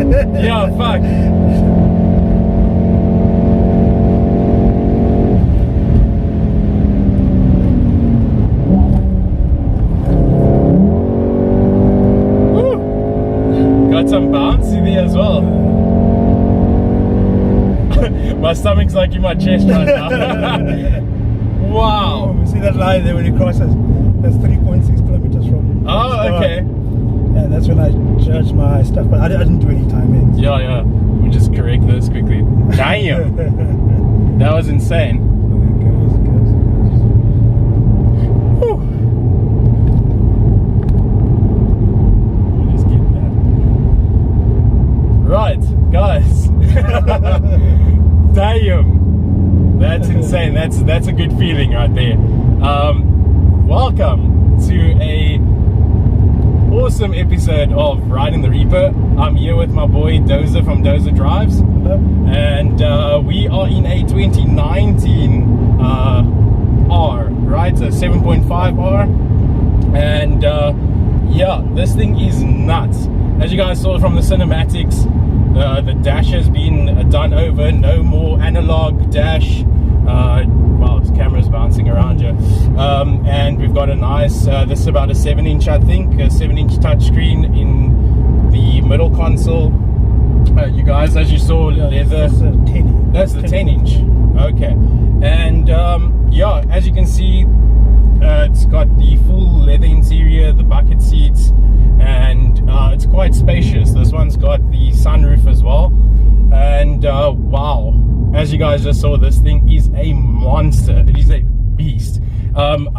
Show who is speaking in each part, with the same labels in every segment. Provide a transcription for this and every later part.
Speaker 1: Yeah, fuck. Woo. Got some bouncy there as well. My stomach's like in my chest right now. Wow.
Speaker 2: Oh, see that line there when you cross it? That's 3.6 kilometers from.
Speaker 1: Oh, okay.
Speaker 2: And that's when I judged my stuff, but I didn't do any timing.
Speaker 1: Yeah, yeah. We'll just correct this quickly. Damn. That was insane. Whew. We'll just get that. Right, guys. Damn. That's insane. That's a good feeling right there. Welcome to a awesome episode of Riding the Reaper. I'm here with my boy Dozer from Dozer Drives.
Speaker 2: Hello.
Speaker 1: And we are in a 2019 R, right? A 7.5 R. And yeah, this thing is nuts. As you guys saw from the cinematics, the dash has been done over. No more analog dash. Well, this camera's bouncing around you. And we've got a nice, this is about a 7-inch, I think, a 7-inch touchscreen in the middle console. You guys, as you saw, leather. That's the 10-inch. Okay. And yeah, as you can see, it's got the full leather interior, the bucket seats, and it's quite spacious. This one's got the sunroof as well. And wow, as you guys just saw, this thing is a monster. It is a beast.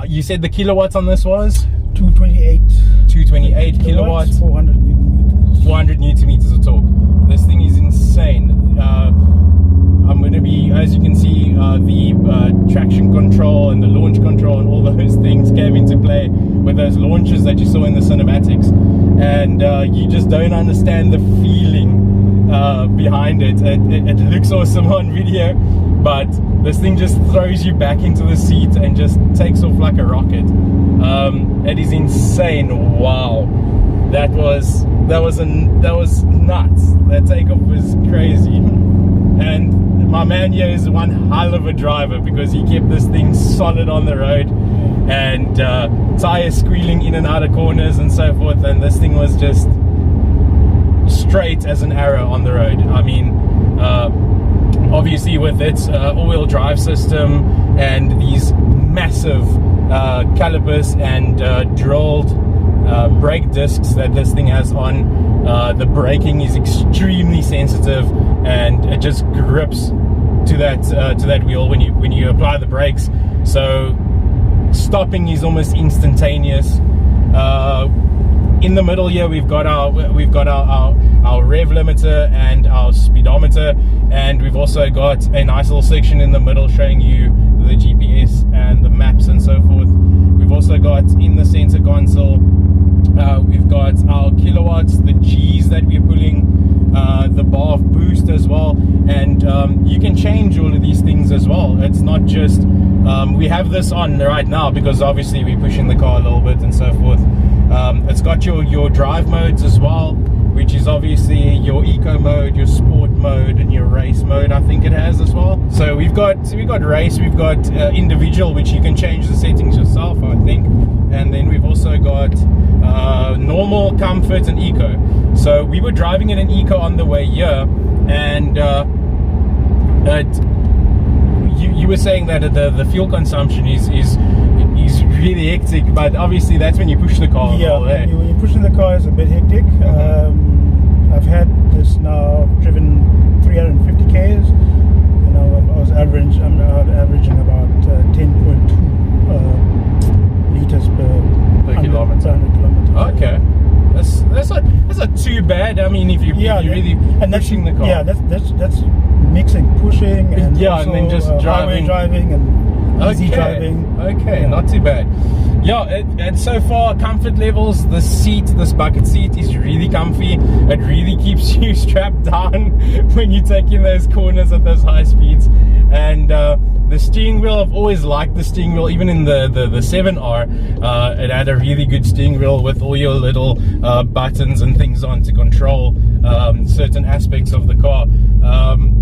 Speaker 1: You said the kilowatts on this was 228 kilowatts,
Speaker 2: 400 newton meters.
Speaker 1: 400 newton meters of torque. This thing is insane. I'm going to be, as you can see, the traction control and the launch control and all those things came into play with those launches that you saw in the cinematics, and you just don't understand the feeling behind it. It looks awesome on video, but this thing just throws you back into the seat and just takes off like a rocket. It is insane. Wow, that was nuts. That takeoff was crazy. And my man here is one hell of a driver, because he kept this thing solid on the road, and tires squealing in and out of corners and so forth, and this thing was just straight as an arrow on the road. I mean, obviously with its all-wheel drive system and these massive calipers and drilled brake discs that this thing has on, the braking is extremely sensitive, and it just grips to that wheel when you apply the brakes. So stopping is almost instantaneous. In the middle here, we've got our rev limiter and our speedometer, and we've also got a nice little section in the middle showing you the GPS and the maps and so forth. We've also got in the center console, we've got our kilowatts, the G's that we're pulling, the bar of boost as well, and you can change all of these things as well. It's not just we have this on right now because obviously we're pushing the car a little bit and so forth. It's got your drive modes as well, which is obviously your eco mode, your sport mode, and your race mode, I think it has as well. So we've got race, we've got individual, which you can change the settings yourself, I think, and then we've also got normal, comfort, and eco. So we were driving it in eco on the way here, and you were saying that the fuel consumption is really hectic, but obviously that's when you push the car.
Speaker 2: Yeah,
Speaker 1: all day.
Speaker 2: when you push in the car, it's a bit hectic. I've had this now, driven 350 k's. You know, I'm averaging about 10.2 liters per
Speaker 1: kilometer.
Speaker 2: 100 kilometers.
Speaker 1: Okay, that's not too bad. I mean, if you're really pushing the car.
Speaker 2: Yeah, that's mixing pushing and
Speaker 1: yeah,
Speaker 2: also,
Speaker 1: and then just
Speaker 2: driving and easy driving.
Speaker 1: Okay,
Speaker 2: yeah.
Speaker 1: Not too bad. Yeah, and so far, comfort levels, this bucket seat is really comfy. It really keeps you strapped down when you take in those corners at those high speeds. And the steering wheel, I've always liked the steering wheel, even in the 7R. It had a really good steering wheel with all your little buttons and things on to control certain aspects of the car.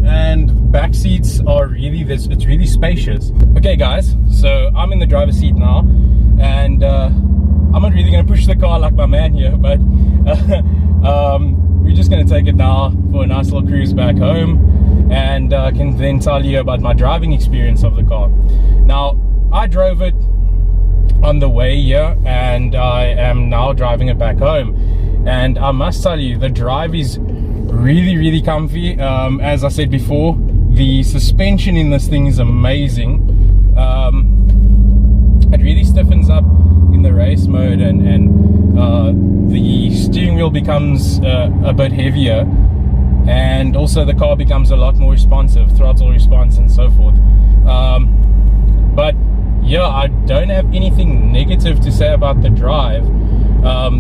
Speaker 1: And back seats are really, it's really spacious. Okay guys, so I'm in the driver's seat now, and I'm not really going to push the car like my man here, but we're just going to take it now for a nice little cruise back home, and I can then tell you about my driving experience of the car. Now, I drove it on the way here, and I am now driving it back home, and I must tell you, the drive is really comfy. As I said before, the suspension in this thing is amazing. It really stiffens up in the race mode, and the steering wheel becomes a bit heavier, and also the car becomes a lot more responsive, throttle response and so forth. But yeah, I don't have anything negative to say about the drive.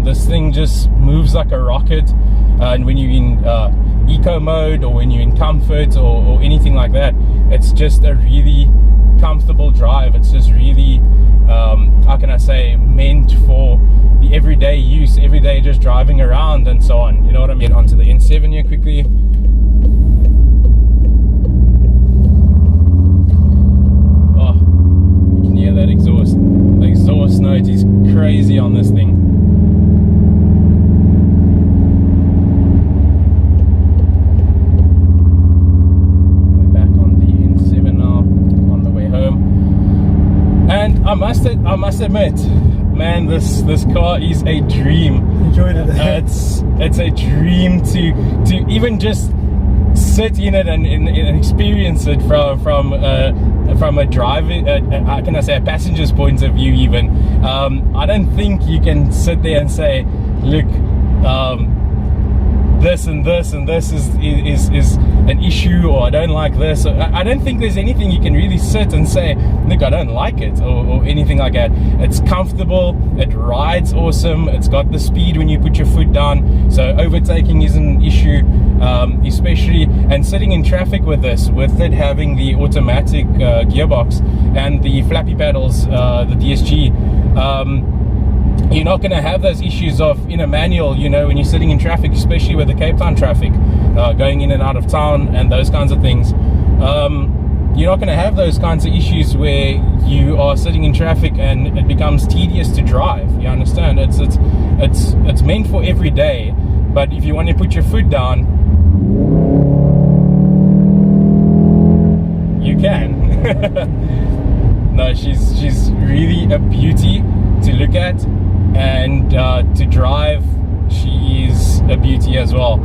Speaker 1: This thing just moves like a rocket, and when you're in eco mode, or when you're in comfort, or anything like that, it's just a really comfortable drive. It's just really, how can I say, meant for the everyday use, everyday just driving around and so on, you know what I mean? Onto the N7 here quickly. Oh, you can hear that exhaust. The exhaust note is crazy on this thing. And I must admit, man, this car is a dream.
Speaker 2: Enjoyed it.
Speaker 1: It's a dream to even just sit in it and experience it from a driver, how can I say, a passenger's point of view. Even I don't think you can sit there and say, look, this and this and this is an issue, or I don't like this. I don't think there's anything you can really sit and say, look, I don't like it, or anything like that. It's comfortable, it rides awesome, it's got the speed when you put your foot down, so overtaking isn't an issue, especially, and sitting in traffic with this, with it having the automatic gearbox and the flappy paddles, the DSG, you're not going to have those issues of in a manual, you know, when you're sitting in traffic, especially with the Cape Town traffic, going in and out of town and those kinds of things. You're not going to have those kinds of issues where you are sitting in traffic and it becomes tedious to drive. You understand? It's meant for every day, but if you want to put your foot down, you can. No, she's really a beauty to look at, and to drive, she is a beauty as well.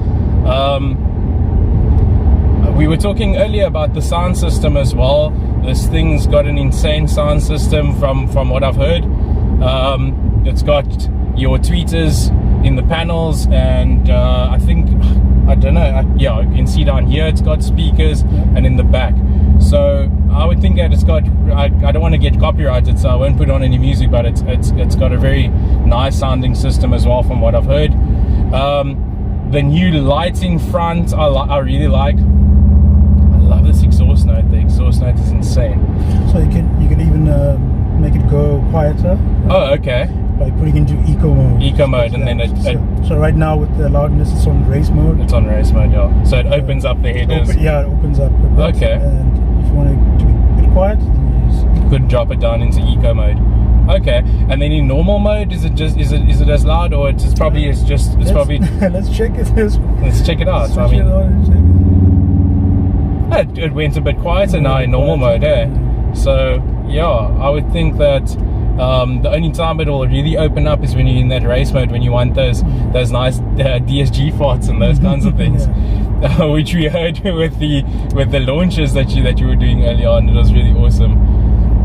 Speaker 1: We were talking earlier about the sound system as well. This thing's got an insane sound system from what I've heard. It's got your tweeters in the panels, and I think, I don't know, yeah, you can see down here it's got speakers, and in the back. So I would think that it's got, I don't want to get copyrighted, so I won't put on any music, but it's got a very nice sounding system as well from what I've heard. The new lights in front I really like. I love this exhaust note. The exhaust note is insane.
Speaker 2: So you can even make it go quieter.
Speaker 1: Oh, okay.
Speaker 2: By putting into eco mode.
Speaker 1: Eco mode, and then
Speaker 2: so right now with the loudness, it's on race mode.
Speaker 1: It's on race mode, yeah. So it opens up the headers.
Speaker 2: It opens up a bit.
Speaker 1: Okay.
Speaker 2: And if you want it to be a bit quiet,
Speaker 1: you could drop it down into eco mode. Okay. And then in normal mode, is it as loud, or it's probably
Speaker 2: let's check it.
Speaker 1: Let's check it out. I mean, it went a bit quieter now in normal mode, eh? So yeah, I would think that the only time it will really open up is when you're in that race mode, when you want those nice DSG farts and those kinds of things, which we heard with the launches that you were doing earlier on. It was really awesome.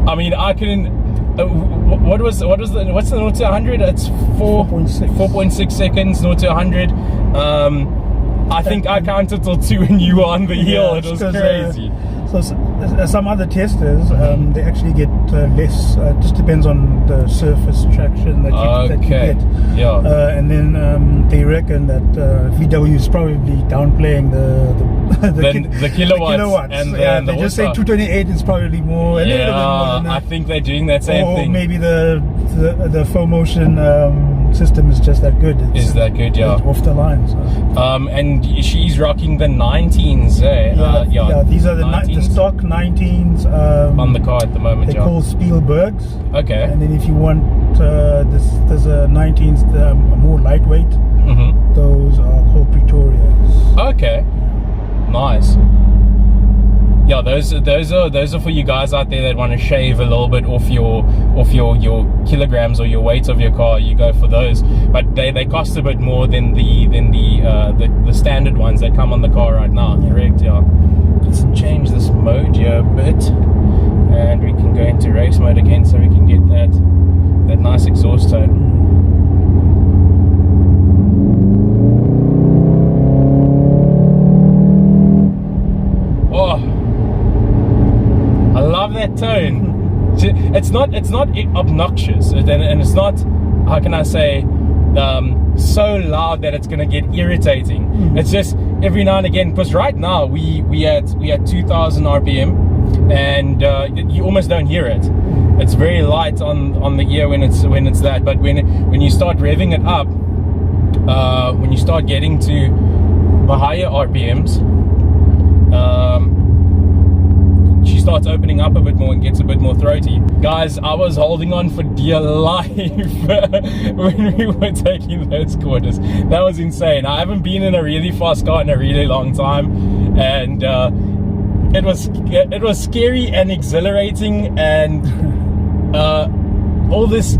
Speaker 1: I mean, I couldn't. What's the 0 to 100? It's 4.6 seconds 0 to 100. I think I counted till 2 and you were on the heel. It was crazy.
Speaker 2: So some other testers, they actually get less. It just depends on the surface traction that you get.
Speaker 1: Yeah.
Speaker 2: And then they reckon that VW is probably downplaying the kilowatts. And they just say 228 is probably more.
Speaker 1: Yeah, I think they're doing that same thing.
Speaker 2: Or maybe the full motion system is just that good.
Speaker 1: Is that good? Yeah.
Speaker 2: It's off the line. So.
Speaker 1: And she's rocking the 19s.
Speaker 2: Yeah, these are the stock 19s
Speaker 1: on the car at the moment.
Speaker 2: They're called Spielbergs.
Speaker 1: Okay.
Speaker 2: And then if you want there's a 19s more lightweight. Those are called Pretorias.
Speaker 1: Okay. Nice. Yeah, those are for you guys out there that want to shave a little bit off your kilograms or your weight of your car. You go for those, but they cost a bit more than the standard ones that come on the car right now. Yeah. Correct? Yeah. Let's change this mode here a bit, and we can go into race mode again, so we can get that nice exhaust tone. I love that tone. It's not obnoxious, and it's not, how can I say, so loud that it's gonna get irritating. It's just every now and again, because right now we at 2,000 RPM, and you almost don't hear it. It's very light on the ear when it's that, but when you start revving it up, when you start getting to the higher RPMs, she starts opening up a bit more and gets a bit more throaty. Guys, I was holding on for dear life when we were taking those corners. That was insane. I haven't been in a really fast car in a really long time, and it was scary and exhilarating, and all these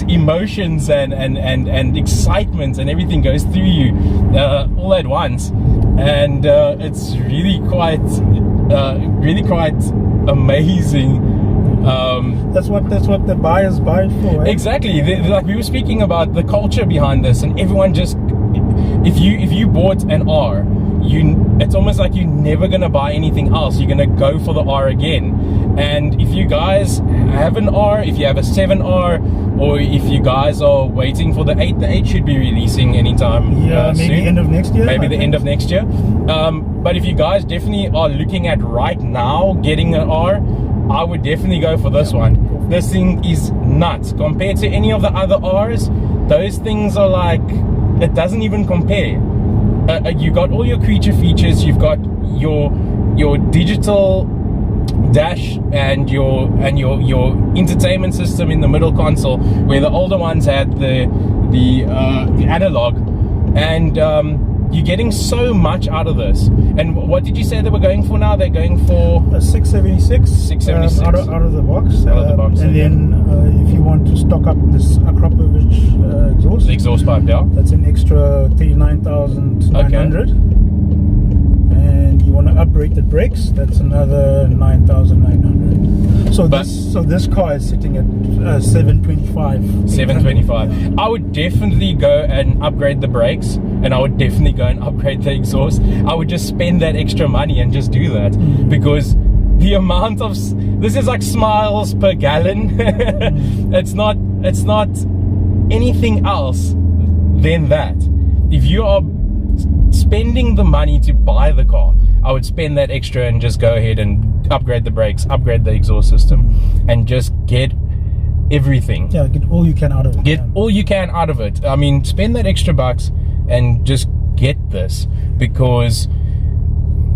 Speaker 1: emotions and excitement and everything goes through you all at once, and it's really quite amazing.
Speaker 2: That's what the buyers buy it for. Eh?
Speaker 1: Exactly. Like we were speaking about the culture behind this, and everyone just, if you bought an R, it's almost like you're never gonna buy anything else. You're gonna go for the R again. And if you guys have an R, if you have a 7R, or if you guys are waiting for the 8 should be releasing anytime
Speaker 2: maybe
Speaker 1: soon.
Speaker 2: End of next year.
Speaker 1: Maybe the end of next year. But if you guys definitely are looking at right now getting an R, I would definitely go for this one. This thing is nuts compared to any of the other R's. Those things are like, it doesn't even compare. You got all your creature features. You've got your digital dash and your entertainment system in the middle console, where the older ones had the analog, and you're getting so much out of this. And what did you say they were going for now? They're going for
Speaker 2: a 676.
Speaker 1: 676
Speaker 2: out of the box.
Speaker 1: Out of the box.
Speaker 2: And then if you want to stock up this Akropovich exhaust,
Speaker 1: the exhaust pipe, yeah,
Speaker 2: that's an extra 39,900. And you want to upgrade the brakes, that's another 9,900. So this car is sitting at 725.
Speaker 1: 725. I would definitely go and upgrade the brakes, and I would definitely go and upgrade the exhaust. I would just spend that extra money and just do that, because the amount of this is like smiles per gallon. It's not anything else than that. If you are spending the money to buy the car, I would spend that extra and just go ahead and upgrade the brakes, upgrade the exhaust system, and just get everything.
Speaker 2: Yeah, get all you can out of it.
Speaker 1: Get all you can out of it. I mean, spend that extra bucks and just get this, because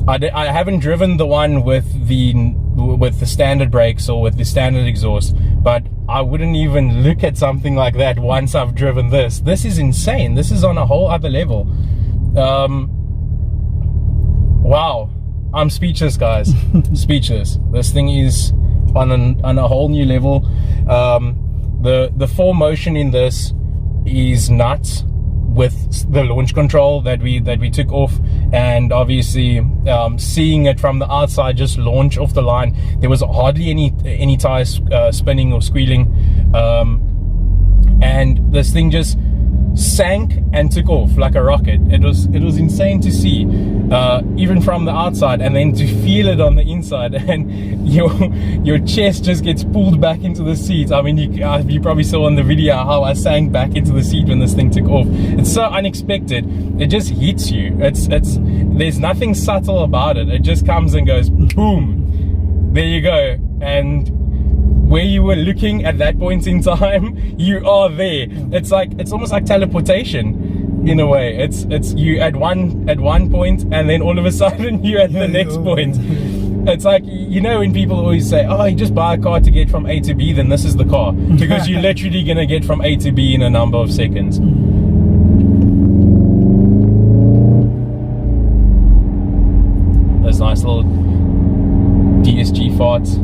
Speaker 1: I haven't driven the one with the standard brakes or with the standard exhaust, but I wouldn't even look at something like that once I've driven this. This is insane. This is on a whole other level. Wow, I'm speechless, guys. Speechless. This thing is on a whole new level. The 4Motion in this is nuts, with the launch control that we took off, and obviously seeing it from the outside just launch off the line, there was hardly any tires spinning or squealing, and this thing just sank and took off like a rocket. It was insane to see, even from the outside, and then to feel it on the inside, and your chest just gets pulled back into the seat. I mean, you probably saw on the video how I sank back into the seat when this thing took off. It's so unexpected. It just hits you. There's nothing subtle about it. It just comes and goes boom. There you go. And where you were looking at that point in time, you are there. It's almost like teleportation in a way. It's you at one point, and then all of a sudden you're at the next point. It's like, you know, when people always say, oh, you just buy a car to get from A to B, then this is the car, because you're literally gonna get from A to B in a number of seconds. Those nice little DSG farts.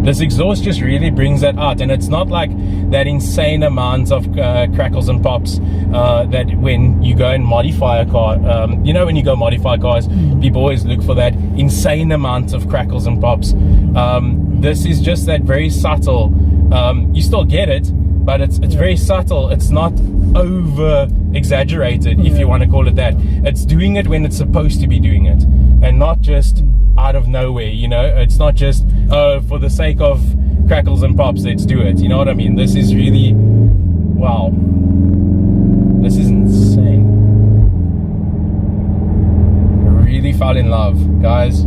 Speaker 1: This exhaust just really brings that out, and it's not like that insane amount of crackles and pops that when you go and modify a car. You know, when you go modify cars, people always look for that insane amount of crackles and pops. This is just that very subtle. You still get it, but it's very subtle. It's not over exaggerated, if you want to call it that. It's doing it when it's supposed to be doing it, and not just out of nowhere. You know, it's not just for the sake of crackles and pops, let's do it. You know what I mean? This is really, wow, this is insane. I really fell in love, guys.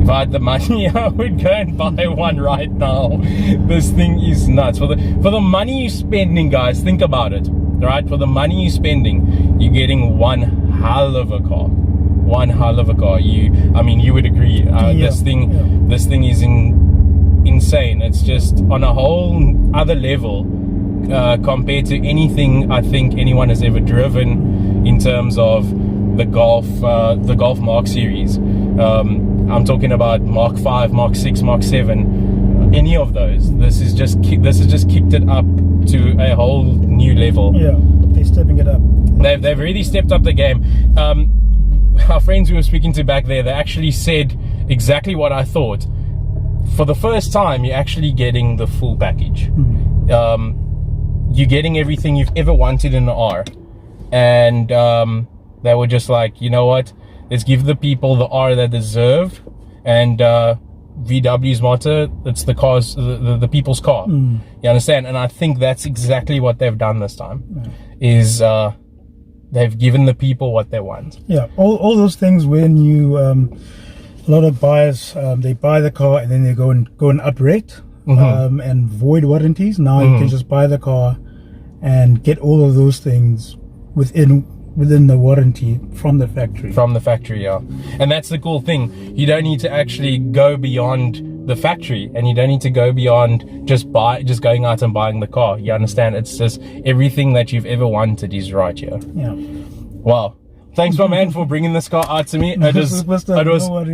Speaker 1: If I had the money, I would go and buy one right now. This thing is nuts. For the money you're spending, guys, think about it. Right? For the money you're spending, you're getting one hell of a car. One hell of a car. I mean, you would agree. This thing is insane. It's just on a whole other level compared to anything I think anyone has ever driven in terms of the Golf Mark series. I'm talking about Mark 5, Mark 6, Mark 7, any of those. This has just kicked it up to a whole new level. Yeah,
Speaker 2: they're stepping it up.
Speaker 1: They've really stepped up the game. Our friends we were speaking to back there, they actually said exactly what I thought. For the first time, you're actually getting the full package. You're getting everything you've ever wanted in an R. And they were just like, you know what? Let's give the people the R they deserve. And VW's motto, it's the cars, the people's car. You understand? And I think that's exactly what they've done this time. Is they've given the people what they want.
Speaker 2: Yeah, all those things when you a lot of buyers they buy the car and then they go and uprate and void warranties. Now you can just buy the car and get all of those things within the warranty from the factory.
Speaker 1: Yeah. And that's the cool thing. You don't need to actually go beyond the factory, and you don't need to go beyond just going out and buying the car. You understand? It's just everything that you've ever wanted is right here.
Speaker 2: Yeah.
Speaker 1: Wow. Thanks, my man, for bringing this car out to me. It was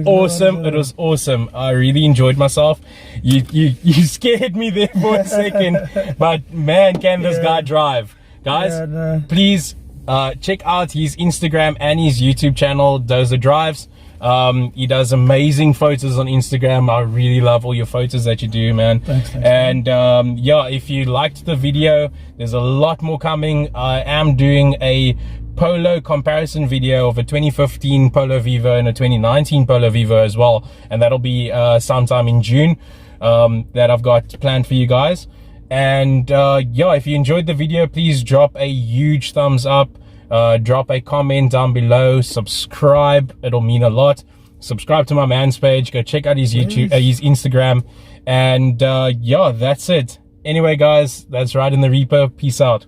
Speaker 1: awesome. It was awesome. I really enjoyed myself. You scared me there for a second, but man, can this guy drive, guys? Please check out his Instagram and his YouTube channel, Dozer Drives. He does amazing photos on Instagram. I really love all your photos that you do, man.
Speaker 2: Thanks,
Speaker 1: and yeah, if you liked the video, there's a lot more coming. I am doing a Polo comparison video of a 2015 Polo Vivo and a 2019 Polo Vivo as well, and that'll be sometime in June that I've got planned for you guys. And yeah, if you enjoyed the video, please drop a huge thumbs up, drop a comment down below, subscribe, it'll mean a lot. Subscribe to my man's page, go check out his YouTube, his Instagram, and yeah, that's it. Anyway, guys, that's Right in the Reaper. Peace out.